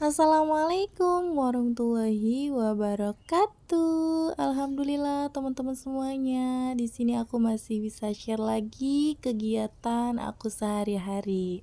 Assalamualaikum warahmatullahi wabarakatuh. Alhamdulillah teman-teman semuanya. Di sini aku masih bisa share lagi kegiatan aku sehari-hari.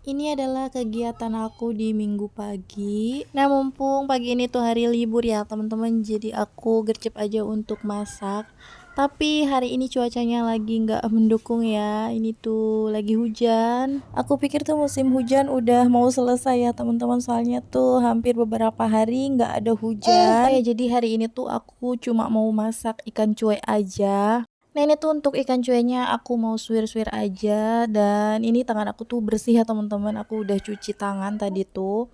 Ini adalah kegiatan aku di minggu pagi. Nah, mumpung pagi ini tuh hari libur ya, teman-teman. Jadi aku gercep aja untuk masak. Tapi hari ini cuacanya lagi nggak mendukung ya. Ini tuh lagi hujan. Aku pikir tuh musim hujan udah mau selesai ya, teman-teman. Soalnya tuh hampir beberapa hari nggak ada hujan. Oh ya, jadi hari ini tuh aku cuma mau masak ikan cuek aja. Nah, ini tuh untuk ikan cueknya aku mau suwir-suwir aja, dan ini tangan aku tuh bersih ya teman-teman, aku udah cuci tangan tadi tuh.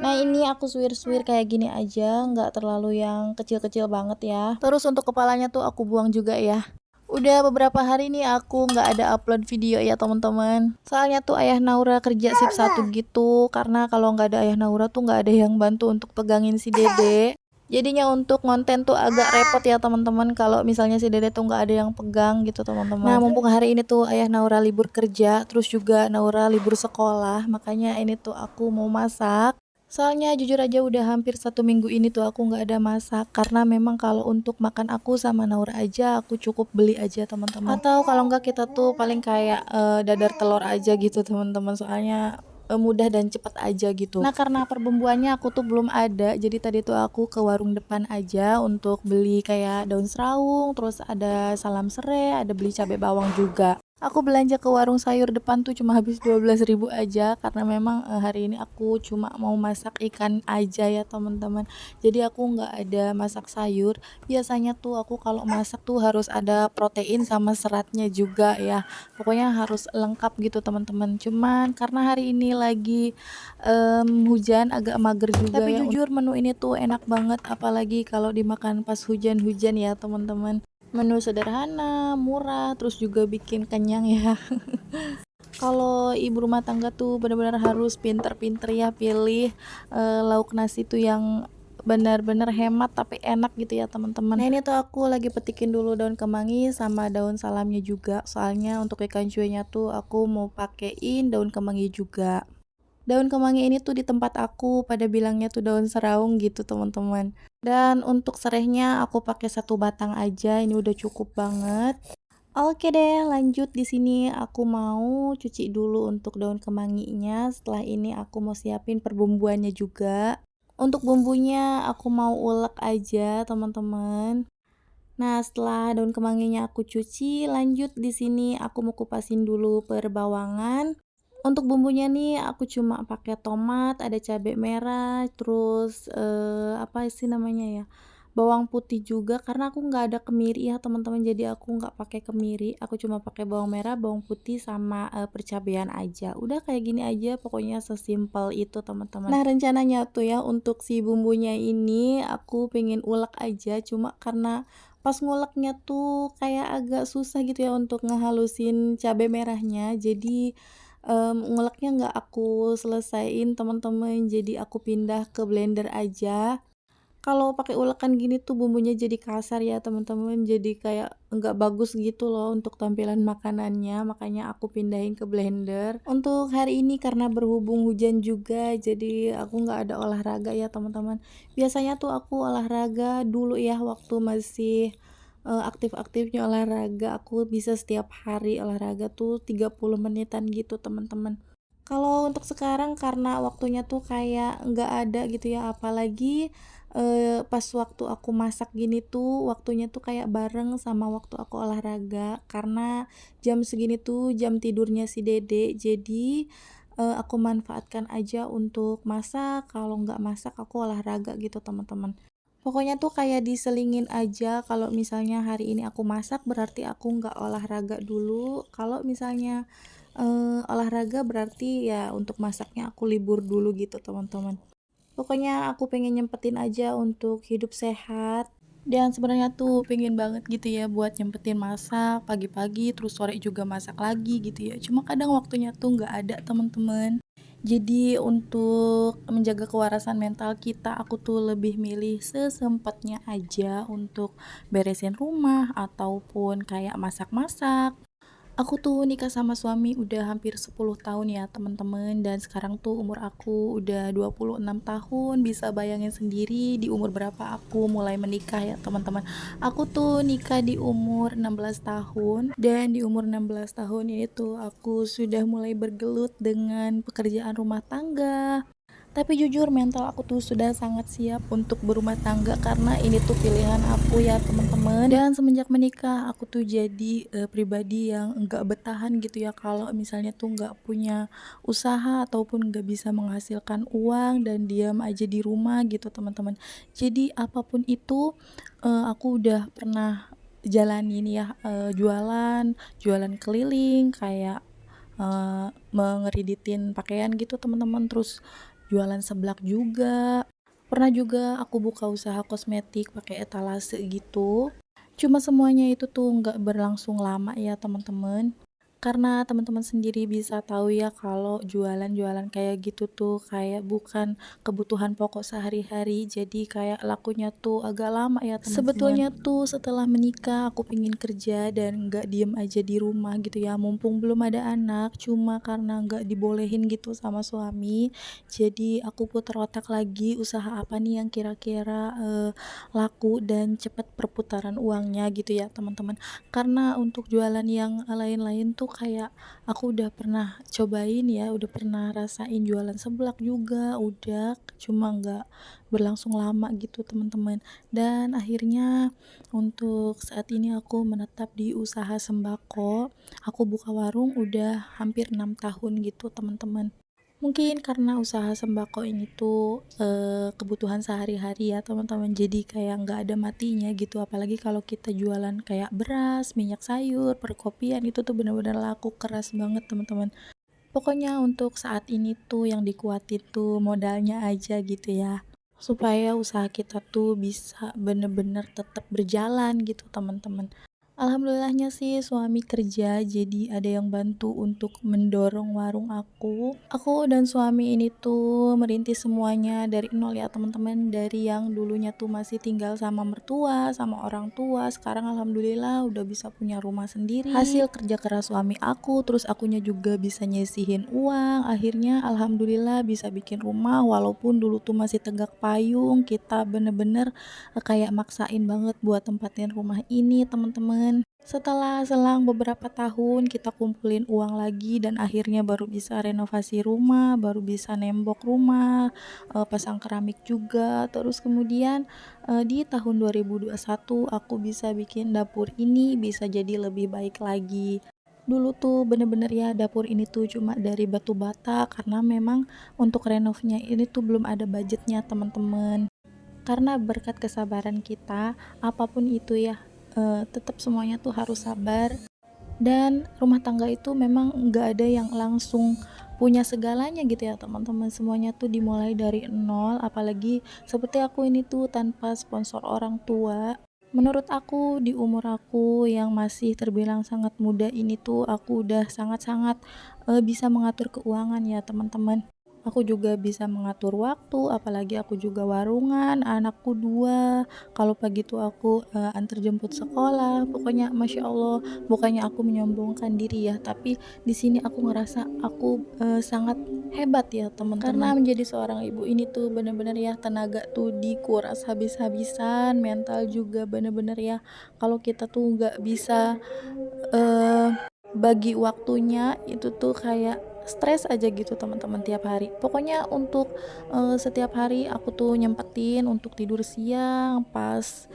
Nah, ini aku suwir-suwir kayak gini aja, nggak terlalu yang kecil-kecil banget ya. Terus untuk kepalanya tuh aku buang juga ya. Udah beberapa hari nih aku nggak ada upload video ya teman-teman. Soalnya tuh ayah Naura kerja shift 1 gitu, karena kalau nggak ada ayah Naura tuh nggak ada yang bantu untuk pegangin si Dede. Jadinya untuk konten tuh agak repot ya teman-teman kalau misalnya si Dede tuh nggak ada yang pegang gitu teman-teman. Nah, mumpung hari ini tuh ayah Naura libur kerja, terus juga Naura libur sekolah, makanya ini tuh aku mau masak. Soalnya jujur aja udah hampir 1 minggu ini tuh aku nggak ada masak, karena memang kalau untuk makan aku sama Naura aja aku cukup beli aja teman-teman. Atau kalau nggak kita tuh paling kayak dadar telur aja gitu teman-teman. Soalnya mudah dan cepat aja gitu. Nah, karena perbumbuannya aku tuh belum ada, jadi tadi tuh aku ke warung depan aja untuk beli kayak daun serau, terus ada salam serai, ada beli cabai bawang juga. Aku belanja ke warung sayur depan tuh cuma habis 12.000 aja, karena memang hari ini aku cuma mau masak ikan aja ya teman-teman. Jadi aku nggak ada masak sayur. Biasanya tuh aku kalau masak tuh harus ada protein sama seratnya juga ya. Pokoknya harus lengkap gitu teman-teman. Cuman karena hari ini lagi hujan, agak mager juga. Tapi ya, jujur menu ini tuh enak banget, apalagi kalau dimakan pas hujan-hujan ya teman-teman. Menu sederhana, murah, terus juga bikin kenyang ya. Kalau ibu rumah tangga tuh benar-benar harus pinter-pinter ya pilih lauk nasi tuh yang benar-benar hemat tapi enak gitu ya teman-teman. Nah, ini tuh aku lagi petikin dulu daun kemangi sama daun salamnya juga. Soalnya untuk ikan cueknya tuh aku mau pakein daun kemangi juga. Daun kemangi ini tuh di tempat aku pada bilangnya tuh daun seraung gitu teman-teman. Dan untuk serehnya aku pakai 1 batang aja, ini udah cukup banget. Oke deh, lanjut di sini aku mau cuci dulu untuk daun kemanginya. Setelah ini aku mau siapin perbumbuannya juga. Untuk bumbunya aku mau ulek aja, teman-teman. Nah, setelah daun kemanginya aku cuci, lanjut di sini aku mau kupasin dulu perbawangan. Untuk bumbunya nih aku cuma pakai tomat, ada cabai merah, terus apa sih namanya ya? Bawang putih juga, karena aku nggak ada kemiri ya teman-teman, jadi aku nggak pakai kemiri, aku cuma pakai bawang merah, bawang putih sama percabean aja. Udah kayak gini aja, pokoknya sesimpel itu teman-teman. Nah, rencananya tuh ya untuk si bumbunya ini aku pengen ulek aja, cuma karena pas nguleknya tuh kayak agak susah gitu ya untuk ngehalusin cabai merahnya, jadi nguleknya nggak aku selesaiin teman-teman, jadi aku pindah ke blender aja. Kalau pakai ulekan gini tuh bumbunya jadi kasar ya teman-teman, jadi kayak nggak bagus gitu loh untuk tampilan makanannya, makanya aku pindahin ke blender. Untuk hari ini karena berhubung hujan juga, jadi aku nggak ada olahraga ya teman-teman. Biasanya tuh aku olahraga dulu ya waktu masih aktif-aktifnya olahraga, aku bisa setiap hari olahraga tuh 30 menitan gitu teman-teman. Kalau untuk sekarang karena waktunya tuh kayak nggak ada gitu ya, apalagi pas waktu aku masak gini tuh waktunya tuh kayak bareng sama waktu aku olahraga, karena jam segini tuh jam tidurnya si Dede, jadi aku manfaatkan aja untuk masak, kalau nggak masak aku olahraga gitu teman-teman. Pokoknya tuh kayak diselingin aja, kalau misalnya hari ini aku masak berarti aku nggak olahraga dulu, kalau misalnya olahraga berarti ya untuk masaknya aku libur dulu gitu teman-teman. Pokoknya aku pengen nyempetin aja untuk hidup sehat. Dan sebenarnya tuh pengen banget gitu ya buat nyempetin masak pagi-pagi terus sore juga masak lagi gitu ya. Cuma kadang waktunya tuh nggak ada teman-teman. Jadi untuk menjaga kewarasan mental kita, aku tuh lebih milih sesempatnya aja untuk beresin rumah ataupun kayak masak-masak. Aku tuh nikah sama suami udah hampir 10 tahun ya teman-teman, dan sekarang tuh umur aku udah 26 tahun. Bisa bayangin sendiri di umur berapa aku mulai menikah ya teman-teman. Aku tuh nikah di umur 16 tahun, dan di umur 16 tahun ini tuh aku sudah mulai bergelut dengan pekerjaan rumah tangga. Tapi jujur mental aku tuh sudah sangat siap untuk berumah tangga karena ini tuh pilihan aku ya teman-teman. Dan semenjak menikah aku tuh jadi pribadi yang enggak bertahan gitu ya kalau misalnya tuh nggak punya usaha ataupun nggak bisa menghasilkan uang dan diam aja di rumah gitu teman-teman. Jadi apapun itu aku udah pernah jalanin ya, jualan, jualan keliling kayak mengeriditin pakaian gitu teman-teman, terus jualan seblak juga. Pernah juga aku buka usaha kosmetik pakai etalase gitu. Cuma semuanya itu tuh nggak berlangsung lama ya teman-teman. Karena teman-teman sendiri bisa tahu ya kalau jualan-jualan kayak gitu tuh kayak bukan kebutuhan pokok sehari-hari, jadi kayak lakunya tuh agak lama ya teman-teman. Sebetulnya tuh setelah menikah aku pengen kerja dan nggak diem aja di rumah gitu ya, mumpung belum ada anak, cuma karena nggak dibolehin gitu sama suami, jadi aku putar otak lagi usaha apa nih yang kira-kira laku dan cepet perputaran uangnya gitu ya teman-teman. Karena untuk jualan yang lain-lain tuh kayak aku udah pernah cobain ya, udah pernah rasain jualan seblak juga, udah, cuma nggak berlangsung lama gitu teman-teman. Dan akhirnya untuk saat ini aku menetap di usaha sembako. Aku buka warung udah hampir 6 tahun gitu teman-teman. Mungkin karena usaha sembako ini tuh, kebutuhan sehari-hari ya teman-teman, jadi kayak nggak ada matinya gitu, apalagi kalau kita jualan kayak beras, minyak sayur, perkopian, itu tuh bener-bener laku keras banget teman-teman. Pokoknya untuk saat ini tuh yang dikuatin tuh modalnya aja gitu ya, supaya usaha kita tuh bisa bener-bener tetap berjalan gitu teman-teman. Alhamdulillahnya sih suami kerja, jadi ada yang bantu untuk mendorong warung aku. Aku dan suami ini tuh merintis semuanya dari nol ya teman-teman, dari yang dulunya tuh masih tinggal sama mertua, sama orang tua, sekarang alhamdulillah udah bisa punya rumah sendiri. Hasil kerja keras suami aku, terus akunya juga bisa nyisihin uang, akhirnya alhamdulillah bisa bikin rumah walaupun dulu tuh masih tegak payung, kita bener-bener kayak maksain banget buat tempatin rumah ini teman-teman. Setelah selang beberapa tahun kita kumpulin uang lagi dan akhirnya baru bisa renovasi rumah, baru bisa nembok rumah, pasang keramik juga. Terus kemudian di tahun 2021 aku bisa bikin dapur ini bisa jadi lebih baik lagi. Dulu tuh bener-bener ya dapur ini tuh cuma dari batu bata karena memang untuk renovnya ini tuh belum ada budgetnya teman-teman. Karena berkat kesabaran kita, apapun itu ya, tetap semuanya tuh harus sabar, dan rumah tangga itu memang nggak ada yang langsung punya segalanya gitu ya teman-teman, semuanya tuh dimulai dari nol, apalagi seperti aku ini tuh tanpa sponsor orang tua. Menurut aku di umur aku yang masih terbilang sangat muda ini tuh aku udah sangat-sangat, bisa mengatur keuangan ya teman-teman. Aku juga bisa mengatur waktu, apalagi aku juga warungan, anakku 2, kalau pagi tuh aku, antar jemput sekolah, pokoknya Masya Allah, bukannya aku menyombongkan diri ya, tapi di sini aku ngerasa aku, sangat hebat ya teman-teman. Karena menjadi seorang ibu ini tuh bener-bener ya tenaga tuh dikuras habis-habisan, mental juga bener-bener ya, kalau kita tuh nggak bisa Eee, bagi waktunya itu tuh kayak stres aja gitu teman-teman tiap hari. Pokoknya untuk, setiap hari aku tuh nyempetin untuk tidur siang pas,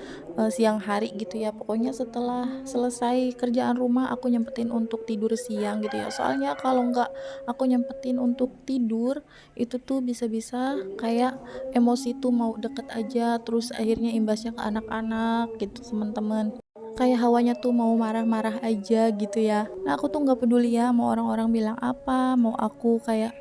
siang hari gitu ya. Pokoknya setelah selesai kerjaan rumah aku nyempetin untuk tidur siang gitu ya. Soalnya kalau nggak aku nyempetin untuk tidur, itu tuh bisa-bisa kayak emosi tuh mau deket aja, terus akhirnya imbasnya ke anak-anak gitu teman-teman. Kayak hawanya tuh mau marah-marah aja gitu ya. Nah aku tuh nggak peduli ya mau orang-orang bilang apa, mau aku kayak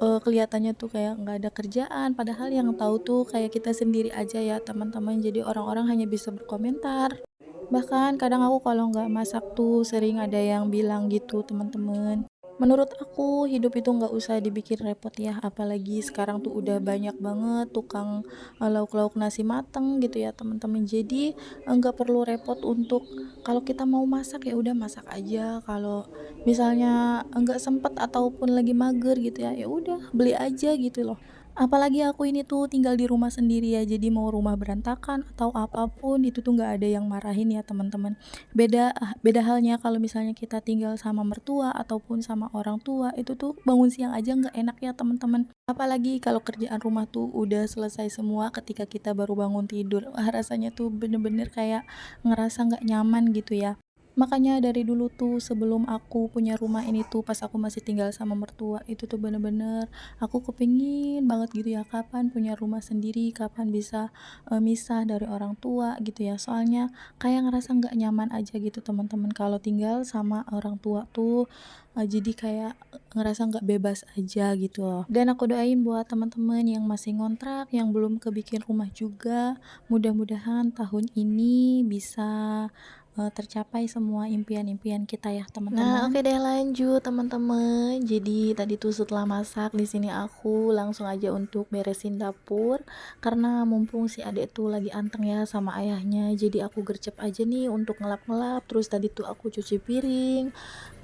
kelihatannya tuh kayak nggak ada kerjaan, padahal yang tahu tuh kayak kita sendiri aja ya teman-teman. Jadi orang-orang hanya bisa berkomentar. Bahkan kadang aku kalau nggak masak tuh sering ada yang bilang gitu teman-teman. Menurut aku hidup itu nggak usah dibikin repot ya, apalagi sekarang tuh udah banyak banget tukang, lauk-lauk nasi mateng gitu ya teman-teman. Jadi, nggak perlu repot untuk kalau kita mau masak ya udah masak aja, kalau misalnya nggak sempet ataupun lagi mager gitu ya, ya udah beli aja gitu loh. Apalagi aku ini tuh tinggal di rumah sendiri ya, jadi mau rumah berantakan atau apapun itu tuh nggak ada yang marahin ya teman-teman. Beda halnya kalau misalnya kita tinggal sama mertua ataupun sama orang tua, itu tuh bangun siang aja nggak enak ya teman-teman. Apalagi kalau kerjaan rumah tuh udah selesai semua ketika kita baru bangun tidur. Wah, rasanya tuh bener-bener kayak ngerasa nggak nyaman gitu ya. Makanya dari dulu tuh sebelum aku punya rumah ini tuh pas aku masih tinggal sama mertua, itu tuh bener-bener aku kepingin banget gitu ya kapan punya rumah sendiri, kapan bisa, misah dari orang tua gitu ya. Soalnya kayak ngerasa nggak nyaman aja gitu teman-teman kalau tinggal sama orang tua tuh, jadi kayak ngerasa nggak bebas aja gitu loh. Dan aku doain buat teman-teman yang masih ngontrak, yang belum kebikin rumah juga, mudah-mudahan tahun ini bisa, tercapai semua impian-impian kita ya Nah, teman-teman. oke deh lanjut teman-teman. Jadi tadi tuh setelah masak di sini aku langsung aja untuk beresin dapur karena mumpung si adek tuh lagi anteng ya sama ayahnya. Jadi aku gercep aja nih untuk ngelap-ngelap. Terus tadi tuh aku cuci piring.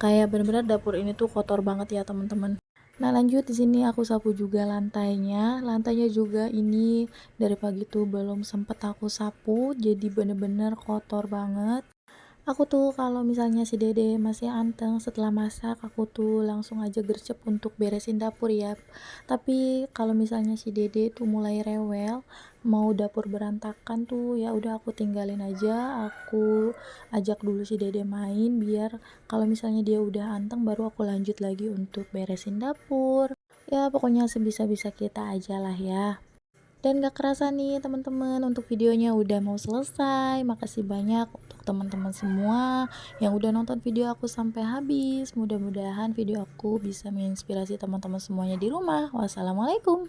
Kayak bener-bener dapur ini tuh kotor banget ya teman-teman. Nah, lanjut di sini aku sapu juga lantainya. Lantainya juga ini dari pagi tuh belum sempet aku sapu, jadi bener-bener kotor banget. Aku tuh kalau misalnya si dede masih anteng setelah masak, aku tuh langsung aja gercep untuk beresin dapur ya. Tapi kalau misalnya si dede tuh mulai rewel, mau dapur berantakan tuh ya udah aku tinggalin aja, aku ajak dulu si dede main biar kalau misalnya dia udah anteng baru aku lanjut lagi untuk beresin dapur. Ya pokoknya sebisa-bisa kita aja lah ya. Dan gak kerasa nih teman-teman untuk videonya udah mau selesai. Makasih banyak untuk teman-teman semua yang udah nonton video aku sampai habis. Mudah-mudahan video aku bisa menginspirasi teman-teman semuanya di rumah. Wassalamualaikum.